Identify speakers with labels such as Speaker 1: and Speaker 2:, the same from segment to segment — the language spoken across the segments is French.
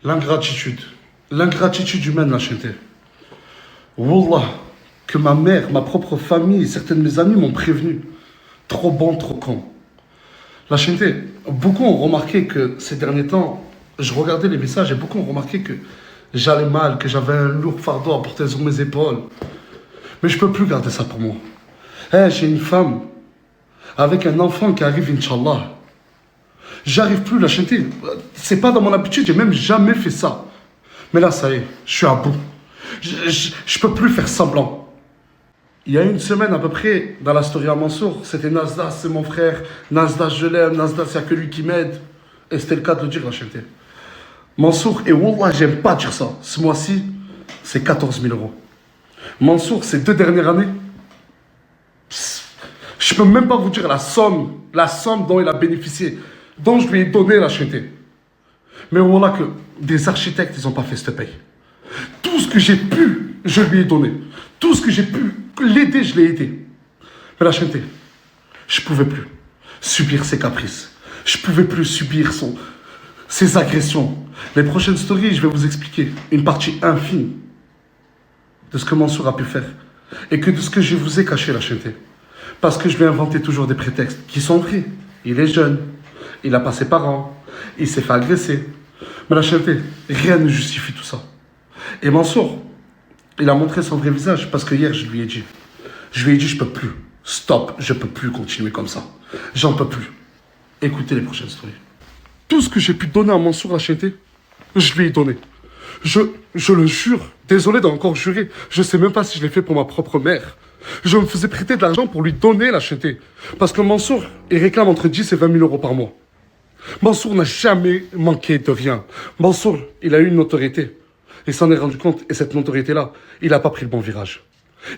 Speaker 1: L'ingratitude. L'ingratitude humaine, la chanter. Wallah, que ma mère, ma propre famille et certains de mes amis m'ont prévenu. Trop bon, trop con. La chanter. Beaucoup ont remarqué que ces derniers temps, je regardais les messages et beaucoup ont remarqué que j'allais mal, que j'avais un lourd fardeau à porter sur mes épaules. Mais je peux plus garder ça pour moi. J'ai une femme avec un enfant qui arrive, Inch'Allah. J'arrive plus la chanter. C'est pas dans mon habitude, j'ai même jamais fait ça. Mais là, ça y est, je suis à bout. Je peux plus faire semblant. Il y a une semaine à peu près, dans la story à Mansour, c'était Nasdaq, c'est mon frère. Nasdaq, je l'aime. Nasdaq, il n'y a que lui qui m'aide. Et c'était le cas de le dire, la chanter. Mansour, et Wallah, j'aime pas dire ça. Ce mois-ci, c'est 14 000 euros. Mansour, ces 2 dernières années, je peux même pas vous dire la somme dont il a bénéficié, dont je lui ai donné la chanter. Mais voilà que des architectes, ils n'ont pas fait cette paye. Tout ce que j'ai pu, je lui ai donné. Tout ce que j'ai pu l'aider, je l'ai aidé. Mais la chanter, je pouvais plus subir ses caprices. Je pouvais plus subir ses agressions. Les prochaines stories, je vais vous expliquer une partie infime de ce que Mansour a pu faire. Et que de ce que je vous ai caché, la chanter. Parce que je lui ai inventé toujours des prétextes qui sont vrais. Il est jeune, il n'a pas ses parents, il s'est fait agresser. Mais la chanter, rien ne justifie tout ça. Et Mansour, il a montré son vrai visage parce que hier, je lui ai dit, je peux plus. Stop, je peux plus continuer comme ça. J'en peux plus. Écoutez les prochaines stories. Tout ce que j'ai pu donner à Mansour la chanter, je lui ai donné. Je le jure, désolé d'encore jurer, je sais même pas si je l'ai fait pour ma propre mère. Je me faisais prêter de l'argent pour lui donner la chanter. Parce que Mansour, il réclame entre 10 et 20 000 euros par mois. Mansour n'a jamais manqué de rien. Mansour, il a eu une notoriété. Il s'en est rendu compte, et cette notoriété-là, il n'a pas pris le bon virage.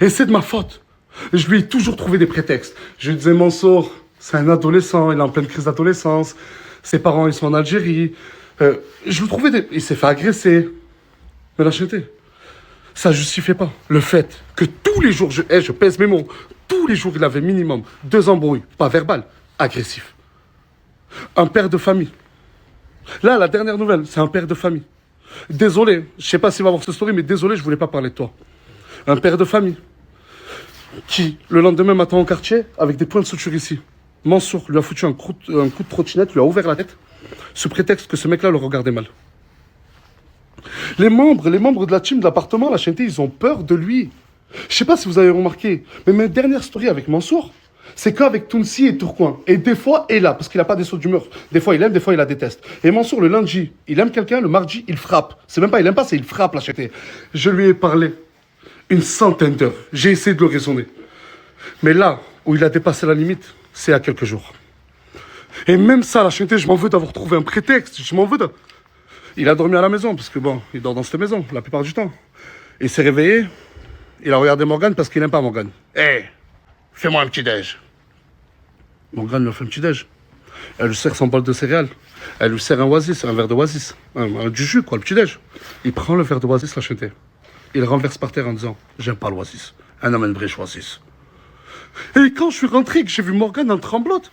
Speaker 1: Et c'est de ma faute. Je lui ai toujours trouvé des prétextes. Je lui disais, Mansour, c'est un adolescent, il est en pleine crise d'adolescence. Ses parents, ils sont en Algérie. Je lui trouvais Il s'est fait agresser. Mais la chanter, ça ne justifiait pas le fait que tous les jours, je pèse mes mots, tous les jours, il avait minimum 2 embrouilles, pas verbales, agressifs. Un père de famille. Là, la dernière nouvelle, c'est un père de famille. Désolé, je ne sais pas s'il va voir cette story, mais désolé, je ne voulais pas parler de toi. Un père de famille qui, le lendemain matin au quartier, avec des points de suture ici, Mansour lui a foutu un coup de trottinette, lui a ouvert la tête, sous prétexte que ce mec-là le regardait mal. Les membres de la team d'appartement, la chanter, ils ont peur de lui. Je sais pas si vous avez remarqué, mais ma dernière story avec Mansour, c'est qu'avec Tounsi et Tourcoing. Et des fois, et là, parce qu'il n'a pas des sauts d'humeur. Des fois, il aime, des fois, il la déteste. Et Mansour, le lundi, il aime quelqu'un, le mardi, il frappe. C'est même pas, il aime pas, c'est il frappe, la chanter. Je lui ai parlé une centaine d'heures. J'ai essayé de le raisonner. Mais là, où il a dépassé la limite, c'est à quelques jours. Et même ça, la chanter, je m'en veux d'avoir trouvé un prétexte. Je m'en veux de... Il a dormi à la maison, parce que bon, il dort dans cette maison, la plupart du temps. Il s'est réveillé, il a regardé Morgane parce qu'il n'aime pas Morgane. Fais-moi un petit déj. Morgane lui a fait un petit déj. Elle lui sert son bol de céréales. Elle lui sert un oasis, un verre de oasis. Du jus, quoi, le petit déj. Il prend le verre de oasis, la chanter. Il renverse par terre en disant, j'aime pas l'oasis. Un homme brèche oasis. Et quand je suis rentré et que j'ai vu Morgane en tremblote,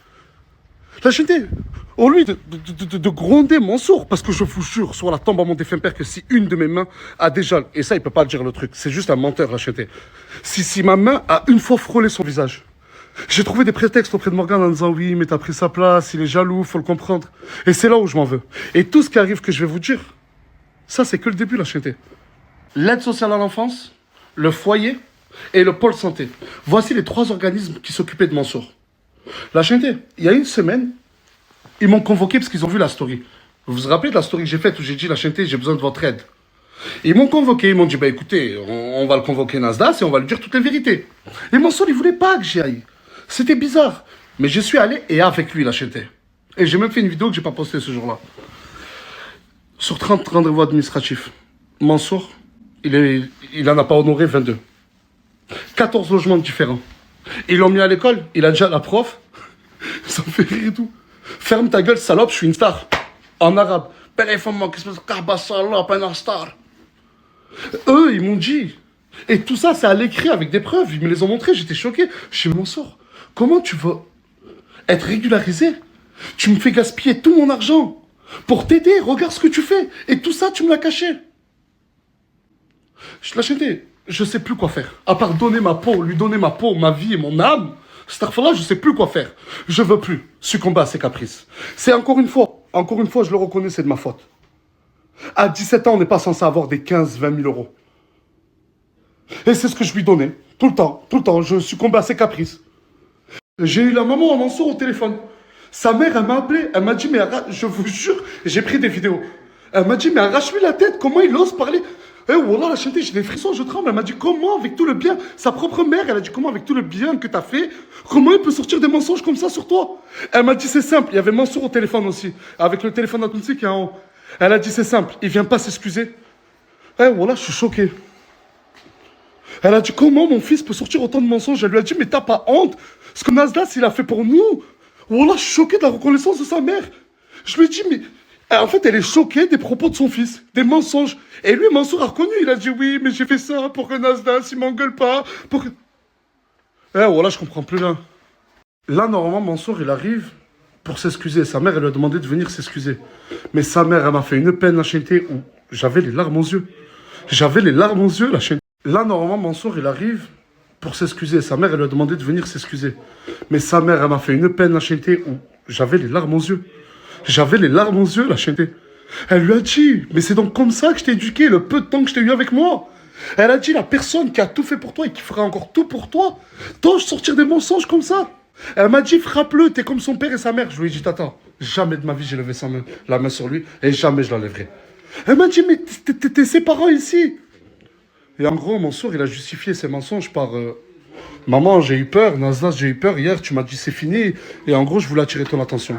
Speaker 1: la chanter, au lieu de gronder Mansour, parce que je vous jure, sur la tombe à mon défunt père, que si une de mes mains a déjà... Et ça, il peut pas le dire le truc, c'est juste un menteur, la chanter. Si ma main a une fois frôlé son visage, j'ai trouvé des prétextes auprès de Morgane en disant, oui, mais t'as pris sa place, il est jaloux, faut le comprendre. Et c'est là où je m'en veux. Et tout ce qui arrive que je vais vous dire, ça, c'est que le début, la chanter. L'aide sociale à l'enfance, le foyer et le pôle santé. Voici les 3 organismes qui s'occupaient de Mansour. La chanter, il y a une semaine, ils m'ont convoqué parce qu'ils ont vu la story. Vous vous rappelez de la story que j'ai faite où j'ai dit, la chanter, j'ai besoin de votre aide. Ils m'ont convoqué, ils m'ont dit, bah écoutez, on va le convoquer Nasdaq et on va lui dire toutes les vérités. Et Mansour, il voulait pas que j'y aille. C'était bizarre. Mais je suis allé et avec lui, la chanter. Et j'ai même fait une vidéo que j'ai pas postée ce jour-là. Sur 30 rendez-vous administratifs, Mansour, il en a pas honoré 22. 14 logements différents. Ils l'ont mis à l'école, il a déjà la prof. Ça me fait rire et tout. Ferme ta gueule, salope, je suis une star. En arabe. Eux, ils m'ont dit. Et tout ça, c'est à l'écrit avec des preuves. Ils me les ont montrées, j'étais choqué. Je suis Mansour, comment tu veux être régularisé? Tu me fais gaspiller tout mon argent. Pour t'aider, regarde ce que tu fais. Et tout ça, tu me l'as caché. Je l'ai acheté. Je sais plus quoi faire. À part donner ma peau, lui donner ma peau, ma vie et mon âme. Starfallah, je sais plus quoi faire. Je veux plus succomber à ses caprices. C'est encore une fois, je le reconnais, c'est de ma faute. À 17 ans, on n'est pas censé avoir des 15-20 000 euros. Et c'est ce que je lui donnais. Tout le temps, je succombais à ses caprices. J'ai eu la maman à Mansour au téléphone. Sa mère, elle m'a appelé, elle m'a dit, mais je vous jure, j'ai pris des vidéos. Elle m'a dit, mais arrache-lui la tête, comment il ose parler? Eh, wallah, la chanté, j'ai des frissons, je tremble. Elle m'a dit, comment, avec tout le bien, sa propre mère, elle a dit, comment, avec tout le bien que t'as fait, comment il peut sortir des mensonges comme ça sur toi? Elle m'a dit, c'est simple, il y avait Mansour au téléphone aussi, avec le téléphone d'Atounsi qui est en haut. Elle a dit, c'est simple, il vient pas s'excuser. Eh, wallah, je suis choqué. Elle a dit, comment mon fils peut sortir autant de mensonges? Elle lui a dit, mais t'as pas honte? Ce que Nasdas, il a fait pour nous. Wallah, je suis choqué de la reconnaissance de sa mère. Je lui ai dit, mais... En fait, elle est choquée des propos de son fils, des mensonges. Et lui, Mansour a reconnu. Il a dit, oui, mais j'ai fait ça pour que Nasdas, il m'engueule pas. Pour que... Eh, voilà, je comprends plus là. Là, normalement, Mansour, il arrive pour s'excuser. Sa mère, elle lui a demandé de venir s'excuser. Mais sa mère, elle m'a fait une peine, la chaîneté, où j'avais les larmes aux yeux. J'avais les larmes aux yeux, la chaîne. Là, normalement, Mansour, il arrive pour s'excuser. Sa mère, elle lui a demandé de venir s'excuser. Mais sa mère, elle m'a fait une peine, la chaîneté, où j'avais les larmes aux yeux. J'avais les larmes aux yeux, la chaîneté. Elle lui a dit, mais c'est donc comme ça que je t'ai éduqué, le peu de temps que je t'ai eu avec moi. Elle a dit, la personne qui a tout fait pour toi et qui fera encore tout pour toi, dois sortir des mensonges comme ça. Elle m'a dit, frappe-le, t'es comme son père et sa mère. Je lui ai dit, attends, jamais de ma vie j'ai levé la main sur lui et jamais je la lèverai. Elle m'a dit, mais t'es ses parents ici. Et en gros, Mansour, il a justifié ses mensonges par... Maman, j'ai eu peur, Nasdas, j'ai eu peur. Hier, tu m'as dit, c'est fini. Et en gros, je voulais attirer ton attention.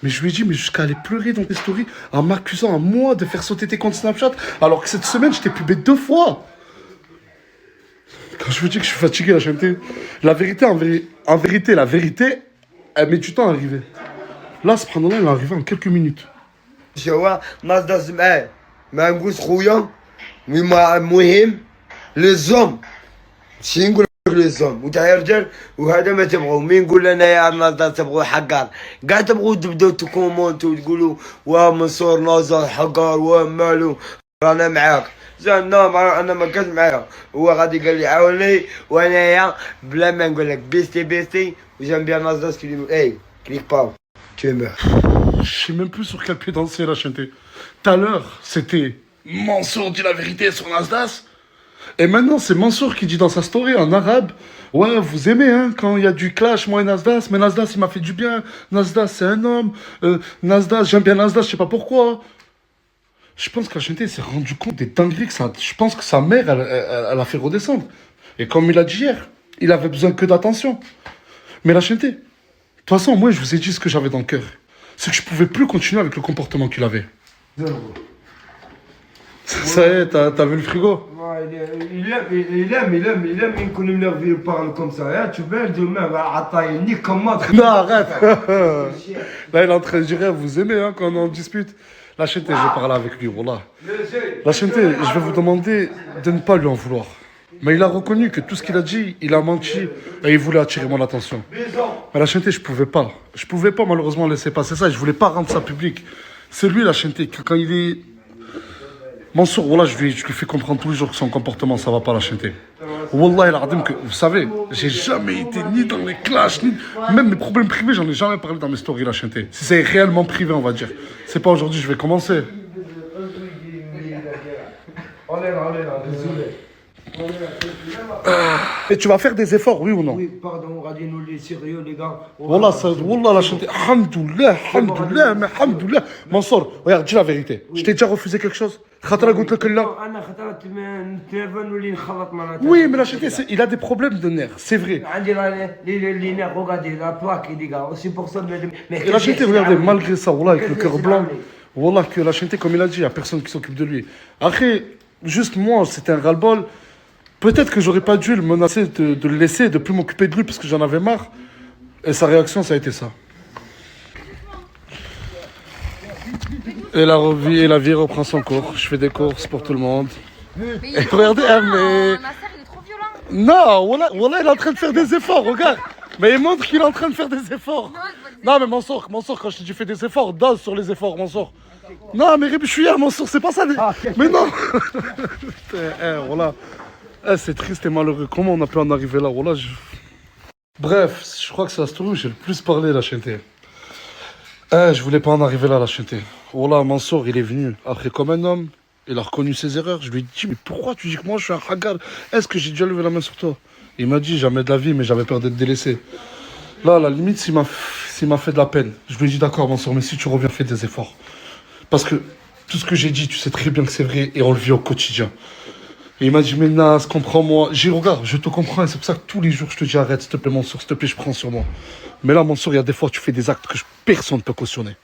Speaker 1: Mais je lui ai dit, mais jusqu'à aller pleurer dans tes stories, en m'accusant à moi de faire sauter tes comptes Snapchat, alors que cette semaine, je t'ai pubé 2 fois. Quand je vous dis que je suis fatigué, la chaîne, la vérité, en vérité, la vérité, elle met du temps à arriver. Là, ce prendre-là, elle est arrivé en quelques minutes.
Speaker 2: شو ناس معاه ما نقولش خويا المهم لي زوم شي نقول لك لي زوم وتاع رجال وهذا ما تبغوا مين نقول لنا يا ناس تبغوا حقار كاع تبغوا تبداو تكومونتو وتقولوا واه منصور ناصر حقار واه مالو رانا معاك زين انا ما كنت معاه هو غادي قال لي عاوني وانايا بلا ما نقول لك بيستي وجنب بيان ناس كيقولوا اي كليك باو tu meurs.
Speaker 1: Je sais même plus sur quel pied danser, la chaîne. Tout à l'heure, c'était Mansour dit la vérité sur Nasdas. Et maintenant, c'est Mansour qui dit dans sa story en arabe, ouais, vous aimez, hein, quand il y a du clash, moi et Nasdas, mais Nasdas, il m'a fait du bien. Nasdas, c'est un homme. Nasdas, j'aime bien Nasdas, je sais pas pourquoi. Je pense que la chaîne s'est rendu compte des dingueries que ça... Je pense que sa mère, elle a fait redescendre. Et comme il a dit hier, il avait besoin que d'attention. Mais la chaîne, de toute façon, moi, je vous ai dit ce que j'avais dans le cœur. C'est que je pouvais plus continuer avec le comportement qu'il avait. Ça y est, t'as vu le frigo?
Speaker 2: Il aime qu'on me parle comme ça. Hein? Tu veux demain, ni comment.
Speaker 1: Non, arrête. Là, il est en train de dire, vous aimez hein, quand on en dispute. La chaîne, je vais parler avec lui, voilà. La chaîne, je vais vous demander de ne pas lui en vouloir. Mais il a reconnu que tout ce qu'il a dit, il a menti et il voulait attirer mon attention. Mais la chaîneté, je pouvais pas. Je pouvais pas malheureusement laisser passer ça et je voulais pas rendre ça public. C'est lui la chaîneté. Quand il est... Mansour, voilà, je lui fais comprendre tous les jours que son comportement, ça va pas la chaîneté. Wallah, il a dit que, vous savez, j'ai jamais été ni dans les clashs, ni... Même mes problèmes privés, j'en ai jamais parlé dans mes stories, la chaîneté. Si c'est réellement privé, on va dire. C'est pas aujourd'hui, je vais commencer.
Speaker 2: Désolé.
Speaker 1: Et tu vas faire des efforts, oui ou non?
Speaker 2: Oui, pardon, regardez-nous les sérieux, les gars.
Speaker 1: Wallah, la chanté. Alhamdoulilah, alhamdoulilah, mais alhamdoulilah. Mansour, regarde, dis la vérité. Je t'ai déjà refusé quelque chose? Oui, mais la chanté, il a des problèmes de nerfs, c'est vrai.
Speaker 2: Les nerfs, regardez, la plaque, les gars. C'est pour ça.
Speaker 1: Et la chanté, regardez, malgré ça, wallah, avec le cœur blanc, wallah, que la chanté, comme il a dit, il n'y a personne qui s'occupe de lui. Après, juste moi, c'était un ras-le-bol. Peut-être que j'aurais pas dû le menacer de le laisser, de plus m'occuper de lui parce que j'en avais marre. Et sa réaction, ça a été ça. Et la vie reprend son cours. Je fais des courses pour tout le monde.
Speaker 3: Mais
Speaker 1: et regardez, mais...
Speaker 3: Nasser, il est trop violent.
Speaker 1: Non, voilà, il est en train de faire des efforts, regarde. Mais il montre qu'il est en train de faire des efforts.
Speaker 3: Non,
Speaker 1: Non, mais Mansour, quand je te dis fais des efforts, dose sur les efforts, Mansour. Non, mais Rib, je suis hier, Mansour, c'est pas ça. Mais non. Voilà. C'est triste et malheureux. Comment on a pu en arriver là, voilà, Bref, je crois que c'est la story où j'ai le plus parlé, la chanté. Je voulais pas en arriver là, la chanté. Voilà, Mansour, il est venu après comme un homme. Il a reconnu ses erreurs. Je lui ai dit, mais pourquoi tu dis que moi je suis un hagar? Est-ce que j'ai déjà levé la main sur toi? Il m'a dit, jamais de la vie, mais j'avais peur d'être délaissé. Là, à la limite, s'il m'a fait de la peine, je lui ai dit, d'accord, Mansour, mais si tu reviens, fais des efforts. Parce que tout ce que j'ai dit, tu sais très bien que c'est vrai et on le vit au quotidien. Et il m'a dit, mais Nas, comprends-moi. J'ai dit, regarde, je te comprends et c'est pour ça que tous les jours, je te dis, arrête, s'il te plaît, Mansour, s'il te plaît, je prends sur moi. Mais là, Mansour, il y a des fois, tu fais des actes que personne ne peut cautionner.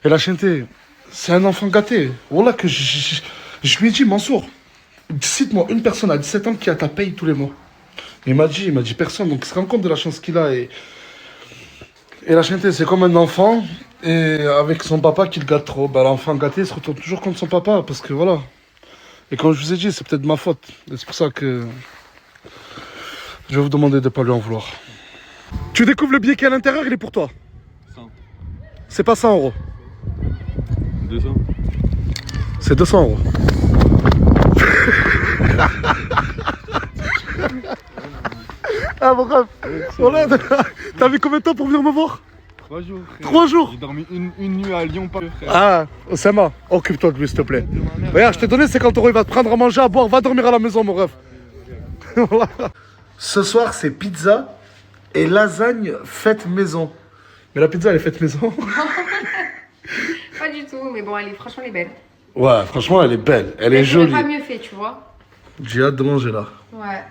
Speaker 1: Et la chanté, c'est un enfant gâté. Voilà que je lui ai dit, Mansour, cite-moi une personne à 17 ans qui a ta paye tous les mois. Il m'a dit personne. Donc il se rend compte de la chance qu'il a. Et la chanté, c'est comme un enfant. Et avec son papa qui le gâte trop. Bah, l'enfant gâté se retourne toujours contre son papa. Parce que voilà. Et comme je vous ai dit, c'est peut-être ma faute. Et c'est pour ça que je vais vous demander de ne pas lui en vouloir. Tu découvres le billet qui est à l'intérieur, il est pour toi.
Speaker 3: 100.
Speaker 1: C'est pas 100 euros.
Speaker 3: 200.
Speaker 1: C'est 200 euros. Ah mon rêve. Voilà. T'as mis combien de temps pour venir me voir?
Speaker 3: 3 jours. Frère.
Speaker 1: 3 jours.
Speaker 3: J'ai dormi une nuit à Lyon, pas frère.
Speaker 1: Ah, Osama, occupe-toi de lui, s'il te plaît. Regarde, je t'ai donné 50 euros, il va te prendre à manger, à boire, va dormir à la maison, mon ref. Voilà. Ce soir, c'est pizza et lasagne faite maison. Mais la pizza, elle est faite maison?
Speaker 4: Pas du tout, mais bon, franchement, elle est belle.
Speaker 1: Ouais, franchement, elle est belle, elle est
Speaker 4: Elle
Speaker 1: jolie.
Speaker 4: pas mieux fait, tu vois.
Speaker 1: J'ai hâte de manger là.
Speaker 4: Ouais.